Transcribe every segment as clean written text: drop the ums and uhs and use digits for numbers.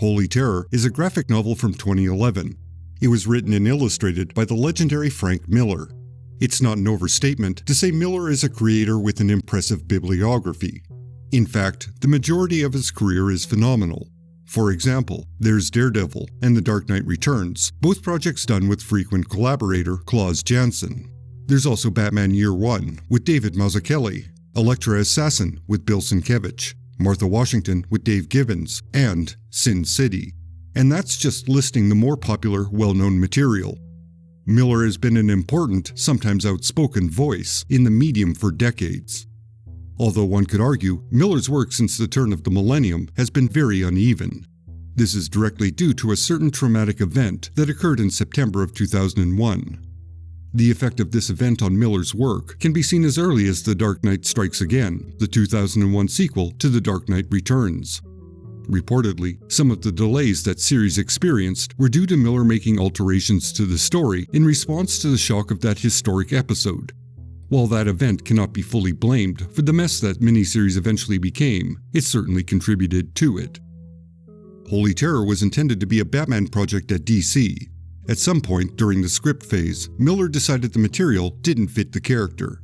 Holy Terror is a graphic novel from 2011. It was written and illustrated by the legendary Frank Miller. It's not an overstatement to say Miller is a creator with an impressive bibliography. In fact, the majority of his career is phenomenal. For example, there's Daredevil and The Dark Knight Returns, both projects done with frequent collaborator Klaus Janson. There's also Batman Year One with David Mazzucchelli, Elektra Assassin with Bill Sienkiewicz, Martha Washington with Dave Gibbons, and Sin City. And that's just listing the more popular, well-known material. Miller has been an important, sometimes outspoken voice in the medium for decades. Although one could argue, Miller's work since the turn of the millennium has been very uneven. This is directly due to a certain traumatic event that occurred in September of 2001. The effect of this event on Miller's work can be seen as early as The Dark Knight Strikes Again, the 2001 sequel to The Dark Knight Returns. Reportedly, some of the delays that series experienced were due to Miller making alterations to the story in response to the shock of that historic episode. While that event cannot be fully blamed for the mess that miniseries eventually became, it certainly contributed to it. Holy Terror was intended to be a Batman project at DC. At some point during the script phase, Miller decided the material didn't fit the character.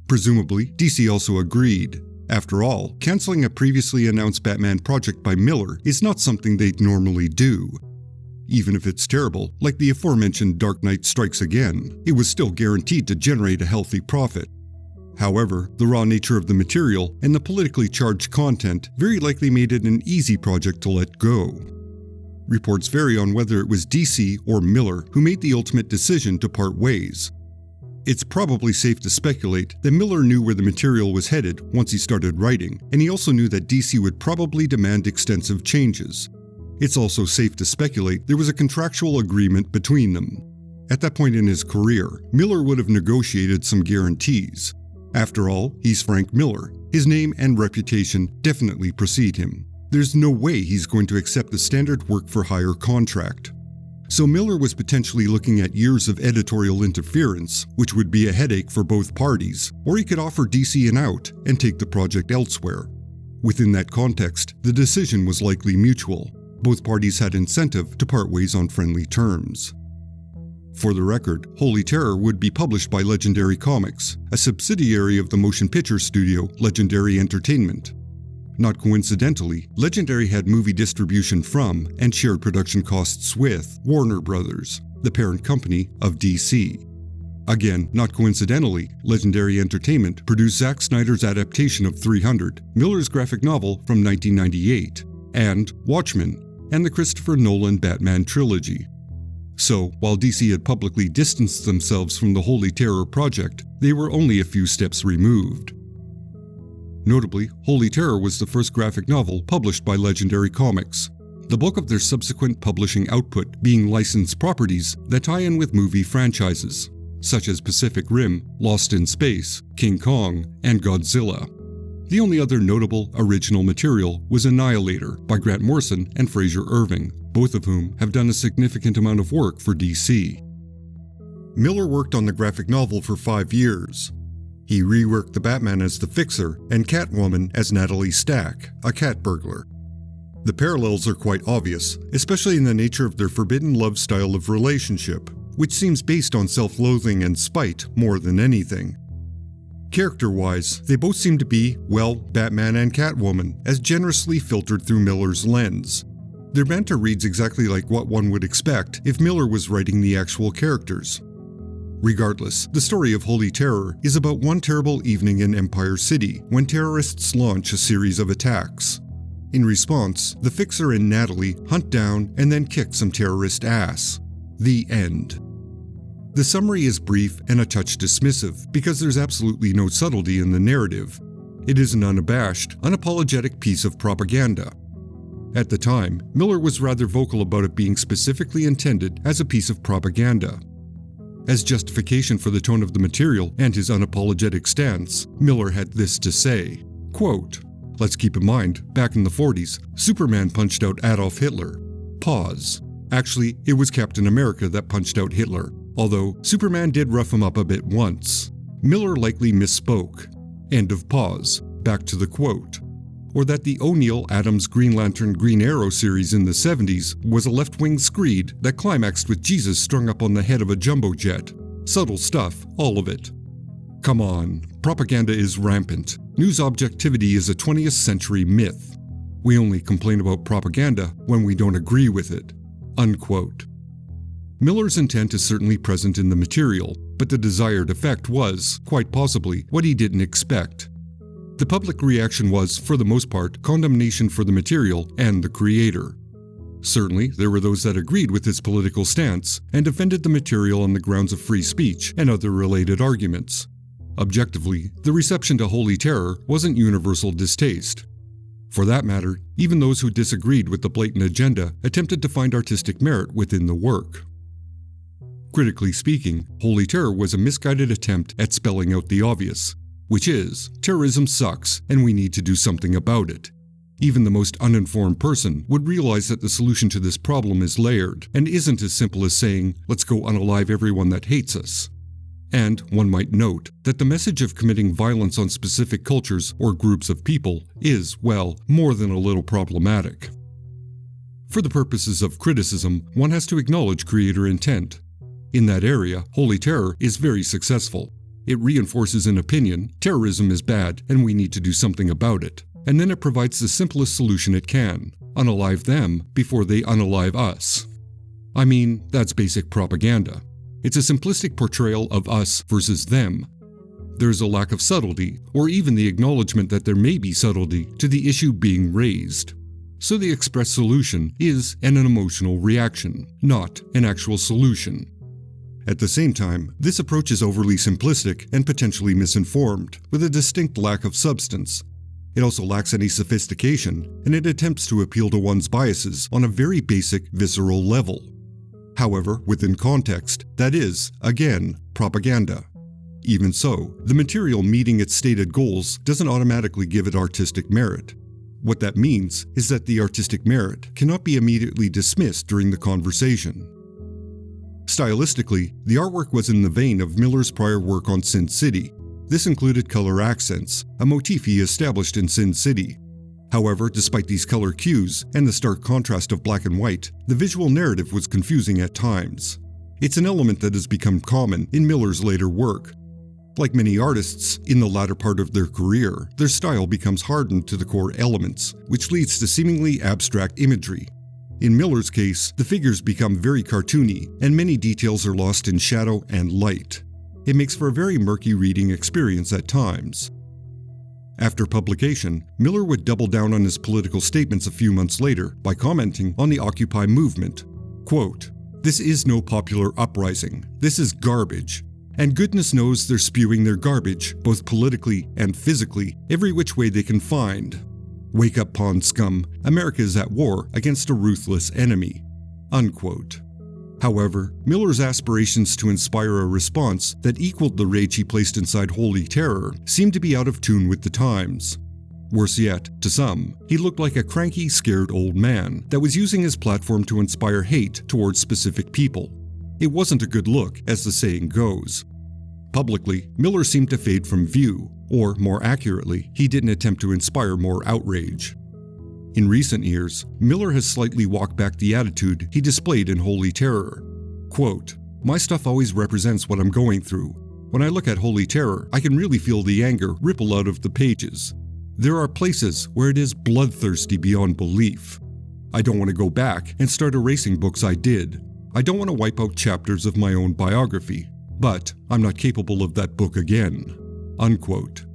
Presumably, DC also agreed. After all, canceling a previously announced Batman project by Miller is not something they'd normally do. Even if it's terrible, like the aforementioned Dark Knight Strikes Again, it was still guaranteed to generate a healthy profit. However, the raw nature of the material and the politically charged content very likely made it an easy project to let go. Reports vary on whether it was DC or Miller who made the ultimate decision to part ways. It's probably safe to speculate that Miller knew where the material was headed once he started writing, and he also knew that DC would probably demand extensive changes. It's also safe to speculate there was a contractual agreement between them. At that point in his career, Miller would have negotiated some guarantees. After all, he's Frank Miller. His name and reputation definitely precede him. There's no way he's going to accept the standard work-for-hire contract. So Miller was potentially looking at years of editorial interference, which would be a headache for both parties, or he could offer DC an out and take the project elsewhere. Within that context, the decision was likely mutual. Both parties had incentive to part ways on friendly terms. For the record, Holy Terror would be published by Legendary Comics, a subsidiary of the motion picture studio Legendary Entertainment. Not coincidentally, Legendary had movie distribution from and shared production costs with Warner Brothers, the parent company of DC. Again, not coincidentally, Legendary Entertainment produced Zack Snyder's adaptation of 300, Miller's graphic novel from 1998, and Watchmen, and the Christopher Nolan Batman trilogy. So, while DC had publicly distanced themselves from the Holy Terror project, they were only a few steps removed. Notably, Holy Terror was the first graphic novel published by Legendary Comics, the bulk of their subsequent publishing output being licensed properties that tie in with movie franchises, such as Pacific Rim, Lost in Space, King Kong, and Godzilla. The only other notable original material was Annihilator by Grant Morrison and Fraser Irving, both of whom have done a significant amount of work for DC. Miller worked on the graphic novel for 5 years. He reworked the Batman as the Fixer and Catwoman as Natalie Stack, a cat burglar. The parallels are quite obvious, especially in the nature of their forbidden love style of relationship, which seems based on self-loathing and spite more than anything. Character-wise, they both seem to be, well, Batman and Catwoman, as generously filtered through Miller's lens. Their banter reads exactly like what one would expect if Miller was writing the actual characters. Regardless, the story of Holy Terror is about one terrible evening in Empire City when terrorists launch a series of attacks. In response, the Fixer and Natalie hunt down and then kick some terrorist ass. The end. The summary is brief and a touch dismissive because there's absolutely no subtlety in the narrative. It is an unabashed, unapologetic piece of propaganda. At the time, Miller was rather vocal about it being specifically intended as a piece of propaganda. As justification for the tone of the material and his unapologetic stance, Miller had this to say, quote, "Let's keep in mind, back in the 40s, Superman punched out Adolf Hitler. Pause. Actually, it was Captain America that punched out Hitler, although Superman did rough him up a bit once. Miller likely misspoke. End of pause. Back to the quote. or that the O'Neill Adams Green Lantern Green Arrow series in the 70s was a left-wing screed that climaxed with Jesus strung up on the head of a jumbo jet. Subtle stuff, all of it. Come on, propaganda is rampant. News objectivity is a 20th century myth. We only complain about propaganda when we don't agree with it." Unquote. Miller's intent is certainly present in the material, but the desired effect was, quite possibly, what he didn't expect. The public reaction was, for the most part, condemnation for the material and the creator. Certainly, there were those that agreed with his political stance and defended the material on the grounds of free speech and other related arguments. Objectively, the reception to Holy Terror wasn't universal distaste. For that matter, even those who disagreed with the blatant agenda attempted to find artistic merit within the work. Critically speaking, Holy Terror was a misguided attempt at spelling out the obvious, which is, terrorism sucks and we need to do something about it. Even the most uninformed person would realize that the solution to this problem is layered and isn't as simple as saying, let's go unalive everyone that hates us. And one might note that the message of committing violence on specific cultures or groups of people is, well, more than a little problematic. For the purposes of criticism, one has to acknowledge creator intent. In that area, Holy Terror is very successful. It reinforces an opinion, terrorism is bad and we need to do something about it. And then it provides the simplest solution it can, unalive them before they unalive us. I mean, that's basic propaganda. It's a simplistic portrayal of us versus them. There's a lack of subtlety, or even the acknowledgement that there may be subtlety to the issue being raised. So the expressed solution is an emotional reaction, not an actual solution. At the same time, this approach is overly simplistic and potentially misinformed, with a distinct lack of substance. It also lacks any sophistication, and it attempts to appeal to one's biases on a very basic, visceral level. However, within context, that is, again, propaganda. Even so, the material meeting its stated goals doesn't automatically give it artistic merit. What that means is that the artistic merit cannot be immediately dismissed during the conversation. Stylistically, the artwork was in the vein of Miller's prior work on Sin City. This included color accents, a motif he established in Sin City. However, despite these color cues and the stark contrast of black and white, the visual narrative was confusing at times. It's an element that has become common in Miller's later work. Like many artists, in the latter part of their career, their style becomes hardened to the core elements, which leads to seemingly abstract imagery. In Miller's case, the figures become very cartoony, and many details are lost in shadow and light. It makes for a very murky reading experience at times. After publication, Miller would double down on his political statements a few months later by commenting on the Occupy movement. Quote, "This is no popular uprising. This is garbage. And goodness knows they're spewing their garbage, both politically and physically, every which way they can find. Wake up, pawn scum. America is at war against a ruthless enemy." Unquote. However, Miller's aspirations to inspire a response that equaled the rage he placed inside Holy Terror seemed to be out of tune with the times. Worse yet, to some, he looked like a cranky, scared old man that was using his platform to inspire hate towards specific people. It wasn't a good look, as the saying goes. Publicly, Miller seemed to fade from view, or more accurately, he didn't attempt to inspire more outrage. In recent years, Miller has slightly walked back the attitude he displayed in Holy Terror. Quote, "My stuff always represents what I'm going through. When I look at Holy Terror, I can really feel the anger ripple out of the pages. There are places where it is bloodthirsty beyond belief. I don't want to go back and start erasing books I did. I don't want to wipe out chapters of my own biography. But I'm not capable of that book again." Unquote.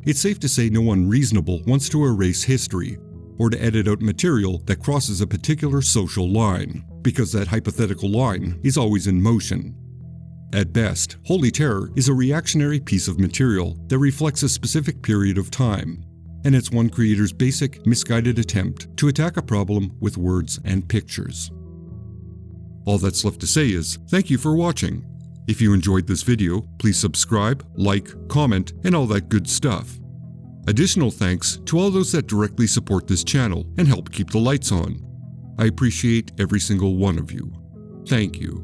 It's safe to say no one reasonable wants to erase history, or to edit out material that crosses a particular social line, because that hypothetical line is always in motion. At best, Holy Terror is a reactionary piece of material that reflects a specific period of time, and it's one creator's basic, misguided attempt to attack a problem with words and pictures. All that's left to say is, thank you for watching. If you enjoyed this video, please subscribe, like, comment, and all that good stuff. Additional thanks to all those that directly support this channel and help keep the lights on. I appreciate every single one of you. Thank you.